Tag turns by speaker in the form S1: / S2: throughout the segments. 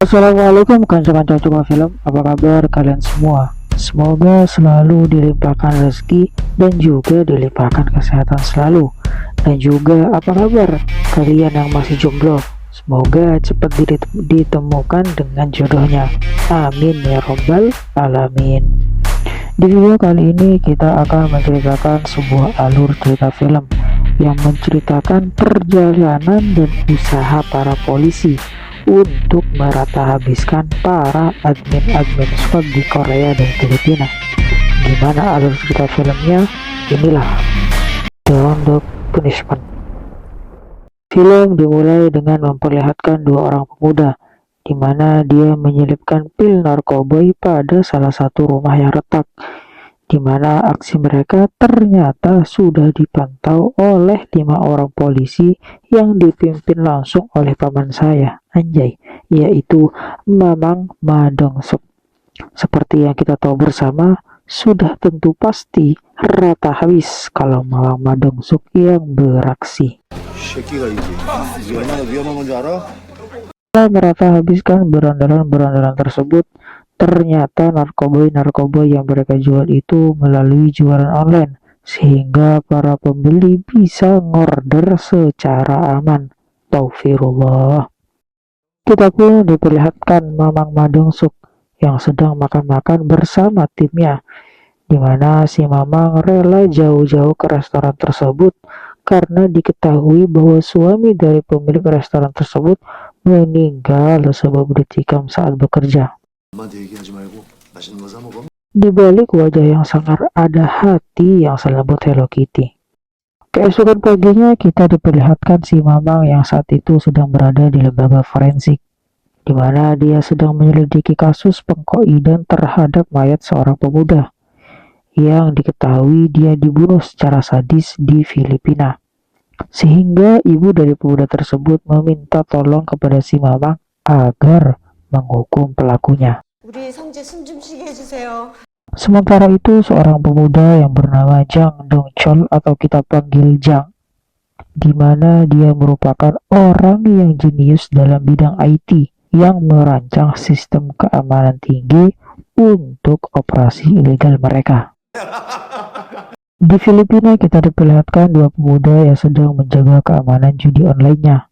S1: Assalamualaikum kanca-kanca Cuma Film, apa kabar kalian semua? Semoga selalu dilimpahkan rezeki dan juga dilimpahkan kesehatan selalu. Dan juga apa kabar kalian yang masih jomblo? Semoga cepat ditemukan dengan jodohnya. Amin ya robbal alamin. Di video kali ini kita akan menceritakan sebuah alur cerita film yang menceritakan perjalanan dan usaha para polisi untuk merata habiskan para admin squad di Korea dan Filipina. Gimana alur cerita filmnya? Inilah Beyond the Punishment. Film dimulai dengan memperlihatkan dua orang pemuda di mana dia menyelipkan pil narkoba pada salah satu rumah yang retak, di mana aksi mereka ternyata sudah dipantau oleh 5 orang polisi yang dipimpin langsung oleh paman saya, anjay, yaitu Mamang Madongsuk. Seperti yang kita tahu bersama, sudah tentu pasti rata habis kalau Mamang Madongsuk yang beraksi. Setelah merata habiskan berandalan tersebut, ternyata narkoba yang mereka jual itu melalui jualan online, sehingga para pembeli bisa ngorder secara aman. Taufirullah. Kita pun diperlihatkan Mamang Madongsuk yang sedang makan-makan bersama timnya, di mana si Mamang rela jauh-jauh ke restoran tersebut karena diketahui bahwa suami dari pemilik restoran tersebut meninggal sebab ditikam saat bekerja. Di balik wajah yang sangar ada hati yang selembut Hello Kitty. Keesokan paginya kita diperlihatkan si Mamang yang saat itu sedang berada di lembaga forensik, di mana dia sedang menyelidiki kasus pengkoidan terhadap mayat seorang pemuda yang diketahui dia dibunuh secara sadis di Filipina. Sehingga ibu dari pemuda tersebut meminta tolong kepada si Mamang agar menghukum pelakunya. Sementara itu, seorang pemuda yang bernama Jang Dongchol atau kita panggil Jang, di mana dia merupakan orang yang jenius dalam bidang IT yang merancang sistem keamanan tinggi untuk operasi ilegal mereka. Di Filipina kita diperlihatkan dua pemuda yang sedang menjaga keamanan judi online-nya.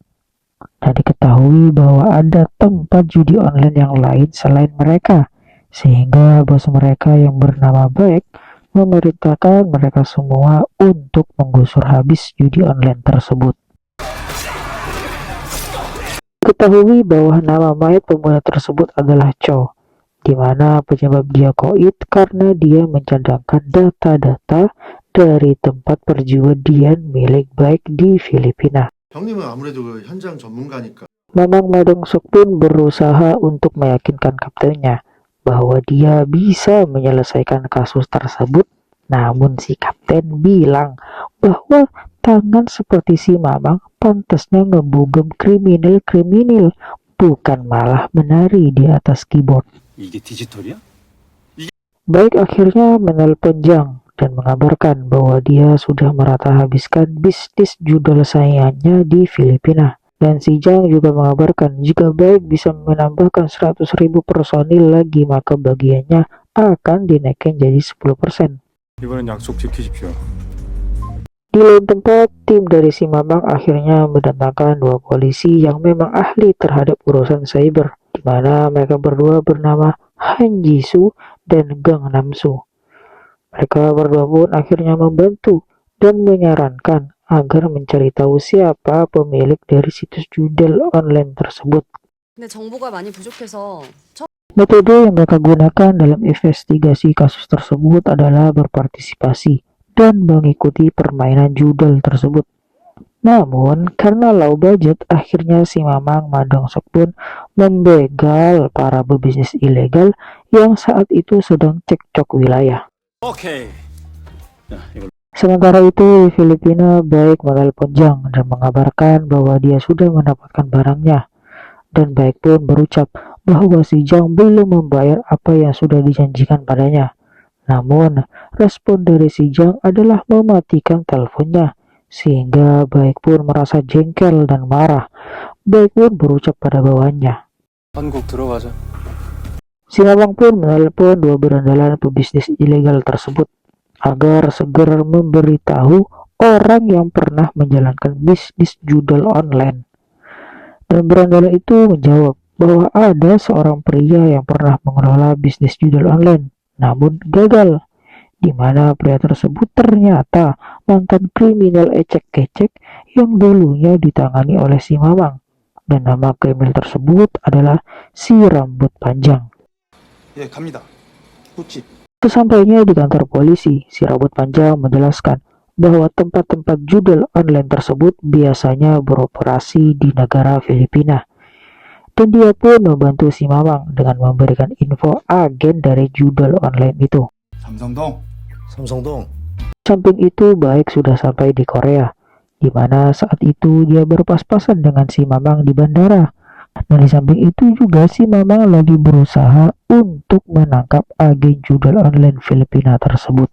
S1: Dan diketahui bahwa ada tempat judi online yang lain selain mereka, sehingga bos mereka yang bernama Baek memerintahkan mereka semua untuk menggusur habis judi online tersebut. Diketahui bahwa nama mayat pemuda tersebut adalah Cho, di mana penyebab dia koid karena dia mencadangkan data-data dari tempat perjudian milik Baek di Filipina. Mamang Madongsuk pun berusaha untuk meyakinkan kaptennya bahwa dia bisa menyelesaikan kasus tersebut, namun si kapten bilang bahwa tangan seperti si Mamang pantasnya ngebugem kriminal, bukan malah menari di atas keyboard. Baik akhirnya menelpon Jang dan mengabarkan bahwa dia sudah merata habiskan bisnis judul saingannya di Filipina. Dan si Jang juga mengabarkan jika Baik bisa menambahkan 100.000 personil lagi, maka bagiannya akan dinaikkan jadi 10%. Di lain tempat, tim dari si Mamang akhirnya mendatangkan dua polisi yang memang ahli terhadap urusan cyber, di mana mereka berdua bernama Han Jisoo dan Gang Namsu. Mereka berdua pun akhirnya membantu dan menyarankan agar mencari tahu siapa pemilik dari situs judi online tersebut. Metode yang mereka gunakan dalam investigasi kasus tersebut adalah berpartisipasi dan mengikuti permainan judi tersebut. Namun, karena low budget, akhirnya si Mamang Madongsuk pun membegal para pebisnis ilegal yang saat itu sedang cekcok wilayah. Sementara itu, di Filipina, Baik menelpon Jang dan mengabarkan bahwa dia sudah mendapatkan barangnya. Dan Baik pun berucap bahwa si Jang belum membayar apa yang sudah dijanjikan padanya. Namun, respon dari si Jang adalah mematikan teleponnya, sehingga Baik pun merasa jengkel dan marah. Baik pun berucap pada bawahannya,
S2: 한국 들어가자.
S1: Si Mamang pun menelepon dua berandalan pebisnis ilegal tersebut agar segera memberitahu orang yang pernah menjalankan bisnis judul online. Dan berandalan itu menjawab bahwa ada seorang pria yang pernah mengelola bisnis judul online, namun gagal, di mana pria tersebut ternyata mantan kriminal ecek-kecek yang dulunya ditangani oleh si Mamang. Dan nama kriminal tersebut adalah si Rambut Panjang.
S2: 예, 갑니다. 굿집.
S1: Sesampainya di kantor polisi, si Rambut Panjang menjelaskan bahwa tempat-tempat judul online tersebut biasanya beroperasi di negara Filipina. Dan dia pun membantu si Mamang dengan memberikan info agen dari judul online itu.
S2: 삼성동. 삼성동.
S1: Samping itu, Baik sudah sampai di Korea, di mana saat itu dia berpas-pasan dengan si Mamang di bandara. Dan di samping itu juga si Mamang lagi berusaha untuk menangkap agen judul online Filipina tersebut.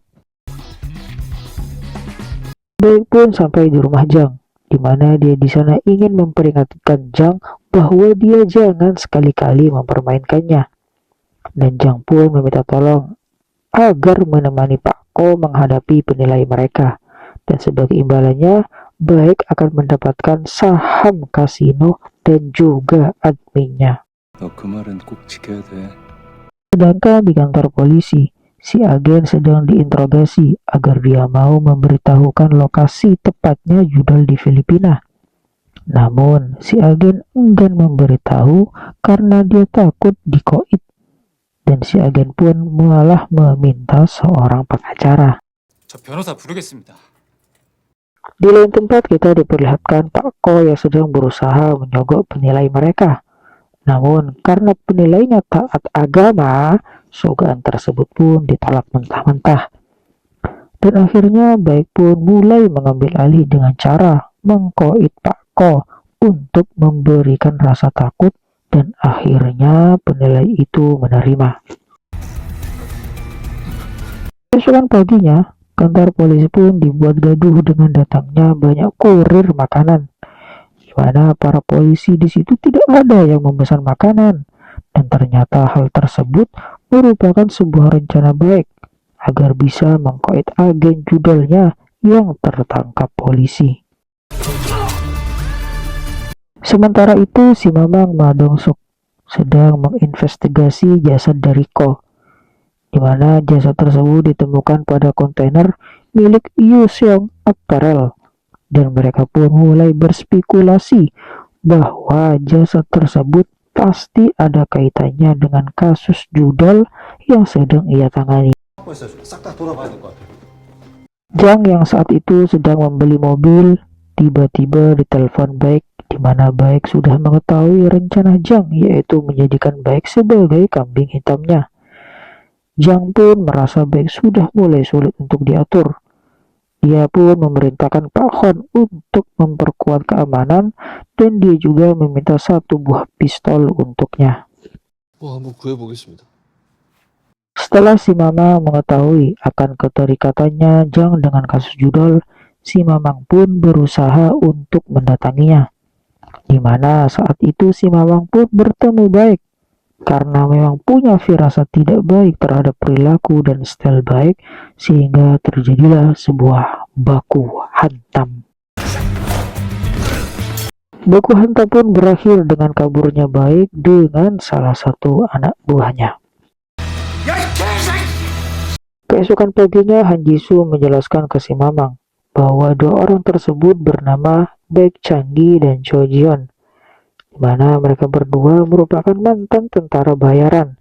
S1: Baik pun sampai di rumah Jang, di mana dia di sana ingin memperingatkan Jang bahwa dia jangan sekali-kali mempermainkannya. Dan Jang pun meminta tolong agar menemani Pak Ko menghadapi penilai mereka. Dan sebagai imbalannya, Baik akan mendapatkan saham kasino dan juga adminnya.
S2: 너 그 말은 꼭 지켜야 돼.
S1: Sedangkan di kantor polisi, si agen sedang diinterogasi agar dia mau memberitahukan lokasi tepatnya judul di Filipina. Namun, si agen enggan memberitahu karena dia takut dikoit. Dan si agen pun malah meminta seorang pengacara.
S2: 저 변호사 부르겠습니다.
S1: Di lain tempat kita diperlihatkan Pak Ko yang sedang berusaha menyogok penilai mereka. Namun karena penilainya taat agama, sogokan tersebut pun ditolak mentah-mentah. Dan akhirnya Baik pun mulai mengambil alih dengan cara mengkoit Pak Ko untuk memberikan rasa takut, dan akhirnya penilai itu menerima. Keesokan paginya, kantor polisi pun dibuat gaduh dengan datangnya banyak kurir makanan, di mana para polisi di situ tidak ada yang memesan makanan, dan ternyata hal tersebut merupakan sebuah rencana Baik agar bisa mengkoit agen judulnya yang tertangkap polisi. Sementara itu, si Mamang Madongsuk sedang menginvestigasi jasad dari Ko, di mana jasad tersebut ditemukan pada kontainer milik Yuseong Apparel, dan mereka pun mulai berspekulasi bahwa jasad tersebut pasti ada kaitannya dengan kasus judul yang sedang ia tangani. Jang yang saat itu sedang membeli mobil tiba-tiba ditelepon Baik, di mana Baik sudah mengetahui rencana Jang, yaitu menjadikan Baik sebagai kambing hitamnya. Jang pun merasa Baik sudah mulai sulit untuk diatur. Dia pun memerintahkan Pak Hon untuk memperkuat keamanan, dan dia juga meminta satu buah pistol untuknya.
S2: 한번 구해보겠습니다.
S1: Setelah si Mamang mengetahui akan keterikatannya Jang dengan kasus judul, si Mamang pun berusaha untuk mendatanginya. Di mana saat itu si Mamang pun bertemu Baik, karena memang punya firasat tidak baik terhadap perilaku dan style Baik, sehingga terjadilah sebuah baku hantam. Baku hantam pun berakhir dengan kaburnya Baik dengan salah satu anak buahnya. Keesokan paginya, Han Jisoo menjelaskan ke si Mamang bahwa dua orang tersebut bernama Baek Chang-gi dan Cho Ji-yeon, di mana mereka berdua merupakan mantan tentara bayaran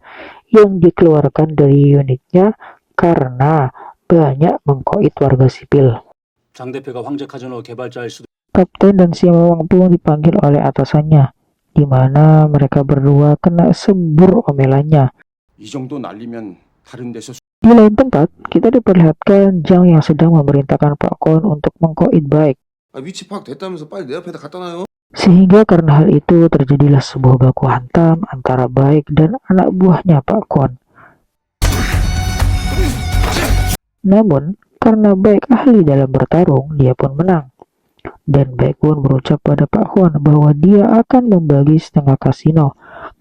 S1: yang dikeluarkan dari unitnya karena banyak mengkoit warga sipil.
S2: 장 대표가 황제 카지노 개발자일 수도.
S1: Kapten dan si Mamang pun dipanggil oleh atasannya, di mana mereka berdua kena sembur omelannya.
S2: 이 정도 날리면 다른 데서.
S1: Di lain tempat, kita diperlihatkan Jang yang sedang memerintahkan Pak Kon untuk mengkoit Baik.
S2: 위치 파악 됐다면서 빨리 내 앞에다 갖다 놔요.
S1: Sehingga karena hal itu terjadilah sebuah baku hantam antara Baik dan anak buahnya Pak Kon. Namun, karena Baik ahli dalam bertarung, dia pun menang. Dan Baik pun berucap pada Pak Hon bahwa dia akan membagi setengah kasino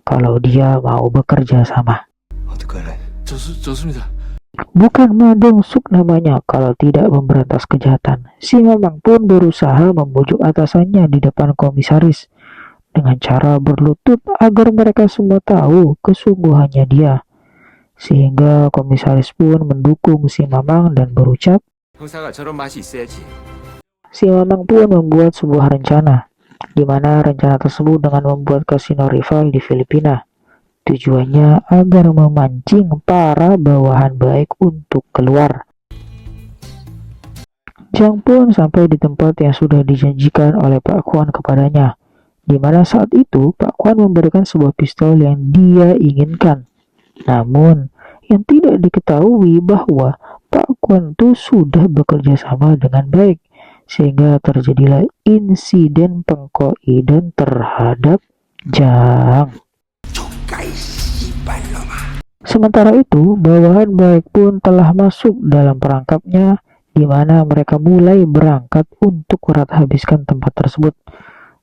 S1: kalau dia mau bekerja sama.
S2: 어떡할래? 좋습니다.
S1: Bukan Madong-suk namanya kalau tidak memberantas kejahatan. Si Mamang pun berusaha membujuk atasannya di depan komisaris dengan cara berlutut agar mereka semua tahu kesungguhannya dia. Sehingga komisaris pun mendukung si Mamang dan berucap,
S3: 형사가 저런 맛이 있어야지.
S1: si Mamang pun membuat sebuah rencana, di mana rencana tersebut dengan membuat kasino rival di Filipina. Tujuannya agar memancing para bawahan baik untuk keluar. Jang pun sampai di tempat yang sudah dijanjikan oleh Pak Kwan kepadanya, di mana saat itu Pak Kwan memberikan sebuah pistol yang dia inginkan. Namun, yang tidak diketahui bahwa Pak Kwan itu sudah bekerja sama dengan baik, sehingga terjadilah insiden pengkoiden terhadap Jang. Sementara itu, bawahan baik pun telah masuk dalam perangkapnya, di mana mereka mulai berangkat untuk merat habiskan tempat tersebut.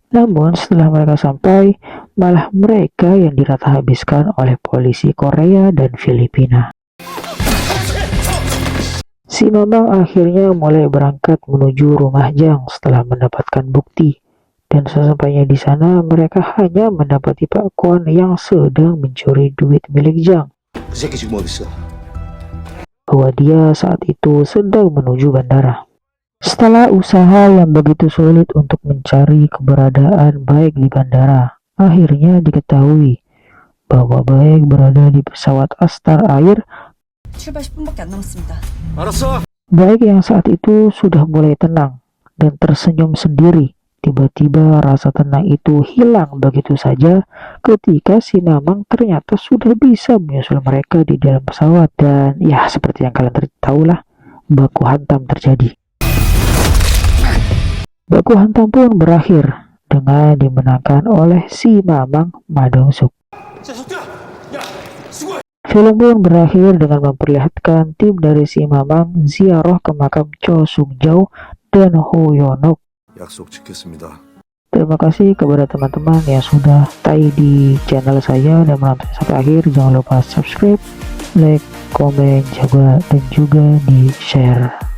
S1: Namun setelah mereka sampai, malah mereka yang dirata habiskan oleh polisi Korea dan Filipina. Si Mamang akhirnya mulai berangkat menuju rumah Jang setelah mendapatkan bukti. Dan sesampainya di sana, mereka hanya mendapati Pak Kwan yang sedang mencuri duit milik Jang.
S2: 그 새끼 지금 어딨어?
S1: Bahwa dia saat itu sedang menuju bandara. Setelah usaha yang begitu sulit untuk mencari keberadaan Baik di bandara, akhirnya diketahui bahwa Baik berada di pesawat Astar Air.
S4: 출발 10분밖에 안 남았습니다.
S2: 알았어.
S1: Baik yang saat itu sudah mulai tenang dan tersenyum sendiri. Tiba-tiba rasa tenang itu hilang begitu saja ketika si Mamang ternyata sudah bisa menyusul mereka di dalam pesawat. Dan ya seperti yang kalian tahu lah, baku hantam terjadi. Baku hantam pun berakhir dengan dimenangkan oleh si Mamang Madong-suk. Film pun berakhir dengan memperlihatkan tim dari si Mamang ziarah ke makam Cho Sung-jao dan Ho Yeon-ok.
S2: 약속 지켰습니다.
S1: Terima kasih kepada teman-teman yang sudah stay di channel saya dan menonton sampai akhir. Jangan lupa subscribe, like, komen, dan juga di share.